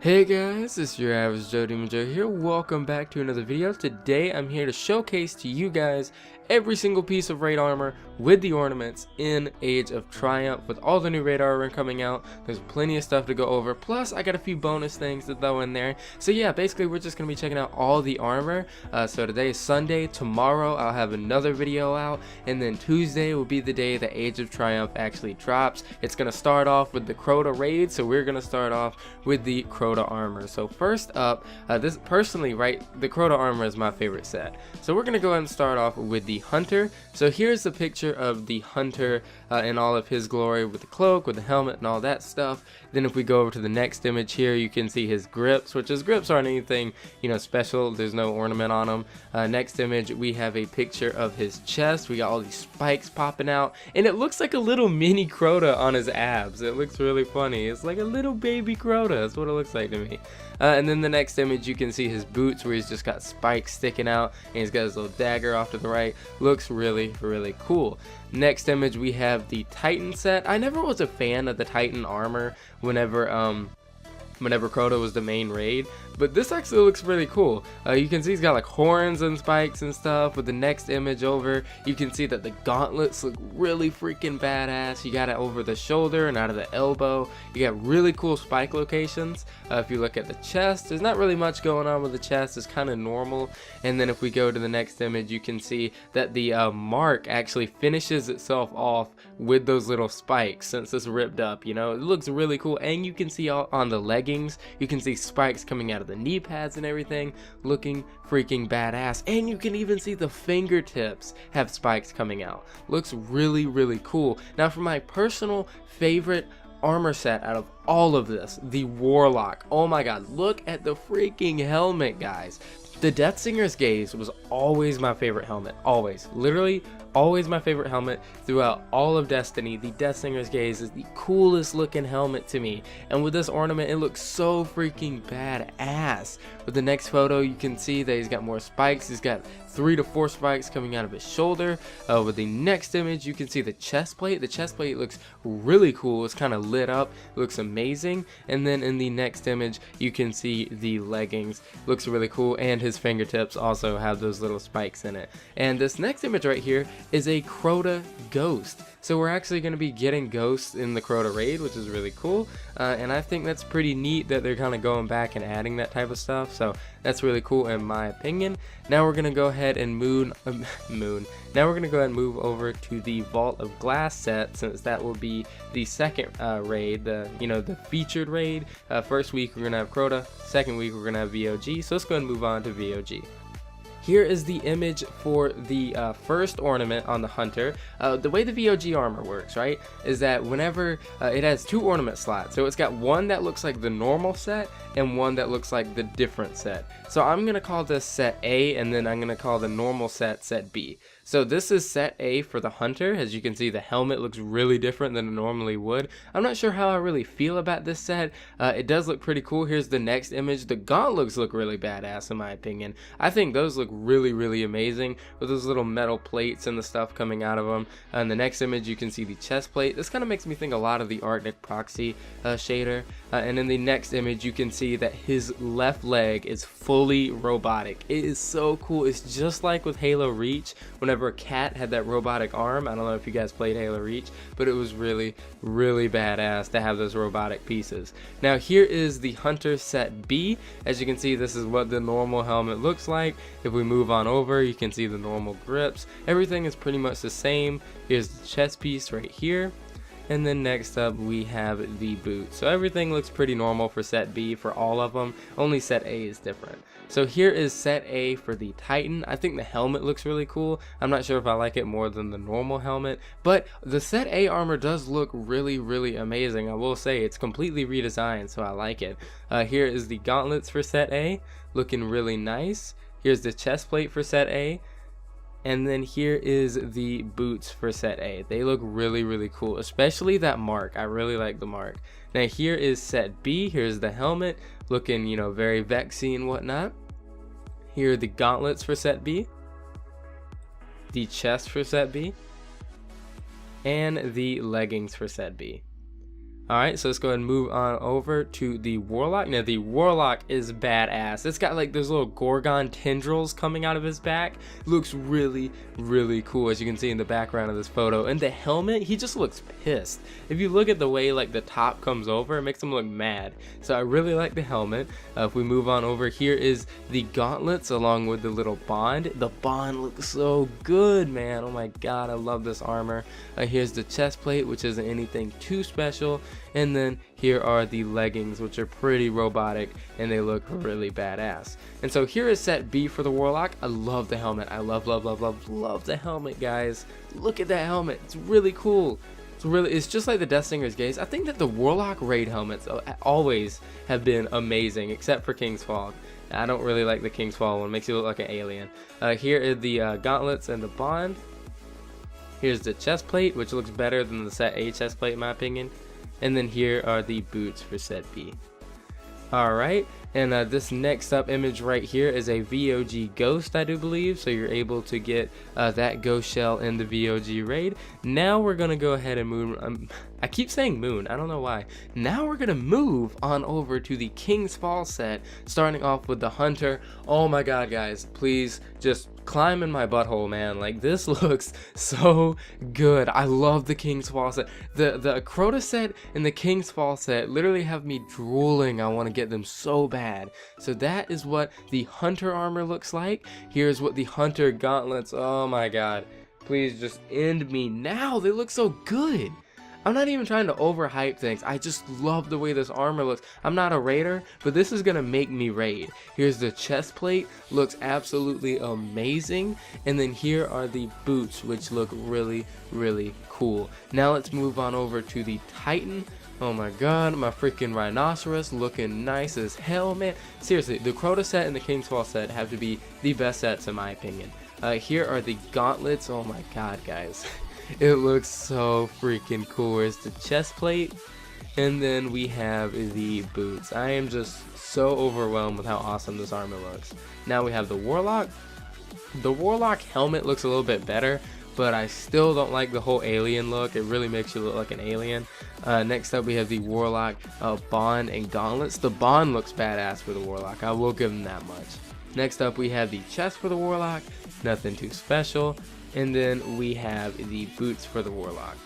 Hey guys, it's your average Joe Demon Joe here. Welcome back to another video. Today I'm here to showcase to you guys every single piece of raid armor with the ornaments in Age of Triumph. With all the new raid armor coming out, there's plenty of stuff to go over. Plus I got a few bonus things to throw in there. So yeah, basically we're just going to be checking out all the armor. So today is Sunday. Tomorrow I'll have another video out, and then Tuesday will be the day that Age of Triumph actually drops. It's going to start off with the Crota raid, so we're going to start off with the Crota Armor. So first up, this personally, right, the Crota Armor is my favorite set. So we're gonna go ahead and start off with the Hunter. So here's the picture of the Hunter in all of his glory, with the cloak, with the helmet, and all that stuff. Then if we go over to the next image here, you can see his grips, which his grips aren't anything, you know, special. There's no ornament on them. Next image, we have a picture of his chest. We got all these spikes popping out, and it looks like a little mini Crota on his abs. It looks really funny. It's like a little baby Crota. That's what it looks like to me. And then the next image, you can see his boots where he's just got spikes sticking out, and he's got his little dagger off to the right. Looks really cool. Next image, we have the Titan set. I never was a fan of the Titan armor whenever Crota was the main raid, but this actually looks really cool. You can see he's got like horns and spikes and stuff. With the next image over, you can see that the gauntlets look really freaking badass. You got it over the shoulder and out of the elbow. You got really cool spike locations. If you look at the chest, there's not really much going on with the chest. It's kind of normal. And then if we go to the next image, you can see that the mark actually finishes itself off with those little spikes since it's ripped up. You know, it looks really cool. And you can see on the leggings, you can see spikes coming out of the knee pads and everything, looking freaking badass. And you can even see the fingertips have spikes coming out. Looks really cool. Now for my personal favorite armor set out of all of this, the Warlock. Oh my god, look at the freaking helmet, guys. The Death Singer's Gaze was always my favorite helmet. Always. Literally always my favorite helmet throughout all of Destiny. The Death Singer's Gaze is the coolest looking helmet to me. And with this ornament, it looks so freaking badass. With the next photo, you can see that he's got more spikes. He's got 3 to 4 spikes coming out of his shoulder. With the next image, you can see the chest plate. The chest plate looks really cool. It's kind of lit up. It looks amazing. And then in the next image, you can see the leggings. Looks really cool. And his fingertips also have those little spikes in it. And this next image right here is a Crota ghost. So we're actually going to be getting ghosts in the Crota raid, which is really cool. And I think that's pretty neat that they're kind of going back and adding that type of stuff. So that's really cool in my opinion. Now we're going to go ahead and move over to the Vault of Glass set, since that will be the second raid, the featured raid. First week we're going to have Crota, second week we're going to have VOG. So let's go ahead and move on to VOG. Here is the image for the first ornament on the Hunter. The way the VOG armor works, right, is that whenever it has 2 ornament slots. So it's got one that looks like the normal set and one that looks like the different set. So I'm going to call this set A, and then I'm going to call the normal set B. So this is set A for the Hunter. As you can see, the helmet looks really different than it normally would. I'm not sure how I really feel about this set. It does look pretty cool. Here's the next image. The gauntlets look really badass in my opinion. I think those look really amazing with those little metal plates and the stuff coming out of them. And the next image, you can see the chest plate. This kind of makes me think a lot of the Arctic Proxy shader. And in the next image, you can see that his left leg is fully robotic. It is so cool. It's just like with Halo Reach, whenever Cat had that robotic arm. I don't know if you guys played Halo Reach, but it was really badass to have those robotic pieces. Now here is the Hunter set B. As you can see, this is what the normal helmet looks like. If we move on over, you can see the normal grips. Everything is pretty much the same. Here's the chest piece right here. And then next up we have the boot. So everything looks pretty normal for set B for all of them. Only set A is different. So here is set A for the Titan. I think the helmet looks really cool. I'm not sure if I like it more than the normal helmet, but the set A armor does look really amazing. I will say it's completely redesigned, so I like it. Here is the gauntlets for set A, looking really nice. Here's the chest plate for set A. And then here is the boots for set A. They look really cool, especially that mark. I really like the mark. Now here is set B. Here's the helmet, looking, you know, very vexy and whatnot. Here are the gauntlets for set B, the chest for set B, and the leggings for set B. Alright, so let's go ahead and move on over to the Warlock. Now the Warlock is badass. It's got like those little Gorgon tendrils coming out of his back. Looks really, really cool, as you can see in the background of this photo. And the helmet, he just looks pissed. If you look at the way like the top comes over, it makes him look mad. So I really like the helmet. If we move on over, here is the gauntlets along with the little bond. The bond looks so good, man. Oh my god, I love this armor. Here's the chest plate, which isn't anything too special. And then here are the leggings, which are pretty robotic and they look really badass. And so here is set B for the Warlock. I love the helmet. I love the helmet, guys. Look at that helmet. It's really cool. It's just like the Death Stinger's gaze. I think that the Warlock raid helmets always have been amazing, except for King's Fall. I don't really like the King's Fall one. It makes you look like an alien. Here are the gauntlets and the bond. Here's the chest plate, which looks better than the set A chest plate in my opinion. And then here are the boots for set B. Alright, and this next up image right here is a VOG ghost, I do believe. So you're able to get that ghost shell in the VOG raid. Now we're going to go ahead and move. I keep saying moon, I don't know why. Now we're going to move on over to the King's Fall set, starting off with the Hunter. Oh my god, guys, please just climb in my butthole, man. Like, this looks so good. I love the King's Fall set. The Crota set and the King's Fall set literally have me drooling. I want to get them so bad. So that is what the Hunter armor looks like. Here's what the Hunter gauntlets. Oh my god, please just end me now. They look so good. I'm not even trying to overhype things. I just love the way this armor looks. I'm not a raider, but this is gonna make me raid. Here's the chest plate, looks absolutely amazing. And then here are the boots, which look really, really cool. Now let's move on over to the Titan. Oh my god, my freaking rhinoceros looking nice as hell, man. Seriously, the Crota set and the King's Fall set have to be the best sets in my opinion. Here are the gauntlets. Oh my god, guys. It looks so freaking cool. Here's the chest plate, and then we have the boots. I am just so overwhelmed with how awesome this armor looks. Now we have the Warlock. The Warlock helmet looks a little bit better, but I still don't like the whole alien look. It really makes you look like an alien. Next up we have the Warlock bond and gauntlets. The bond looks badass for the Warlock, I will give them that much. Next up we have the chest for the Warlock, nothing too special. And then we have the boots for the Warlock.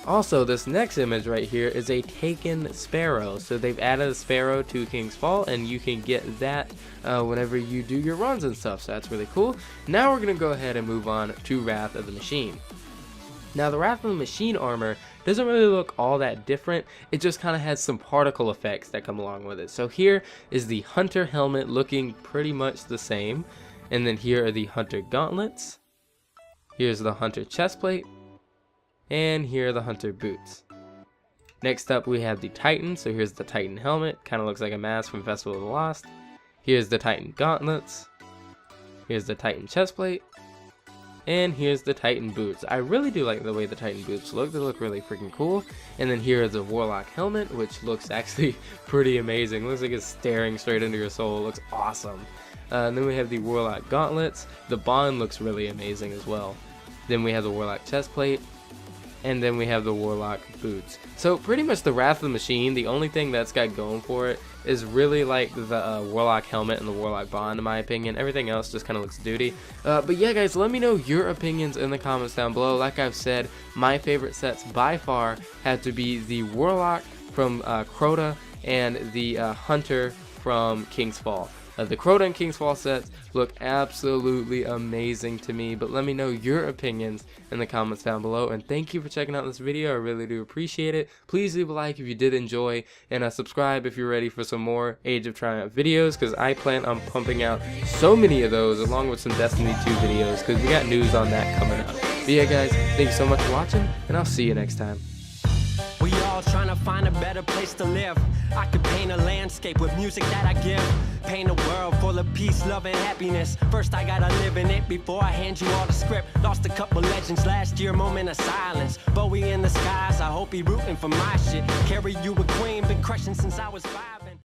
Also, this next image right here is a taken sparrow. So they've added a sparrow to King's Fall, and you can get that whenever you do your runs and stuff. So that's really cool. Now we're going to go ahead and move on to Wrath of the Machine. Now the Wrath of the Machine armor doesn't really look all that different. It just kind of has some particle effects that come along with it. So here is the Hunter helmet looking pretty much the same. And then here are the Hunter gauntlets. Here's the Hunter chest plate, and here are the Hunter boots. Next up we have the Titan. So here's the Titan helmet, kind of looks like a mask from Festival of the Lost. Here's the Titan gauntlets. Here's the Titan chest plate, and here's the Titan boots. I really do like the way the Titan boots look. They look really freaking cool. And then here is the Warlock helmet, which looks actually pretty amazing. Looks like it's staring straight into your soul. It looks awesome. And then we have the Warlock gauntlets. The bond looks really amazing as well. Then we have the Warlock chest plate, and then we have the Warlock boots. So pretty much the Wrath of the Machine, the only thing that's got going for it is really like the Warlock helmet and the Warlock bond, in my opinion. Everything else just kind of looks duty. But yeah, guys, let me know your opinions in the comments down below. Like I've said, my favorite sets by far had to be the Warlock from Crota and the Hunter from King's Fall. The Crota and King's Fall sets look absolutely amazing to me, but let me know your opinions in the comments down below. And thank you for checking out this video. I really do appreciate it. Please leave a like if you did enjoy, and subscribe if you're ready for some more Age of Triumph videos, because I plan on pumping out so many of those along with some Destiny 2 videos, because we got news on that coming up. But yeah, guys, thank you so much for watching, and I'll see you next time. We all trying to find a better place to live. I could paint a landscape with music that I give. Paint a world full of peace, love, and happiness. First I gotta live in it before I hand you all the script. Lost a couple legends last year, moment of silence. Bowie in the skies, I hope he rooting for my shit. Carry you a queen, been crushing since I was 5.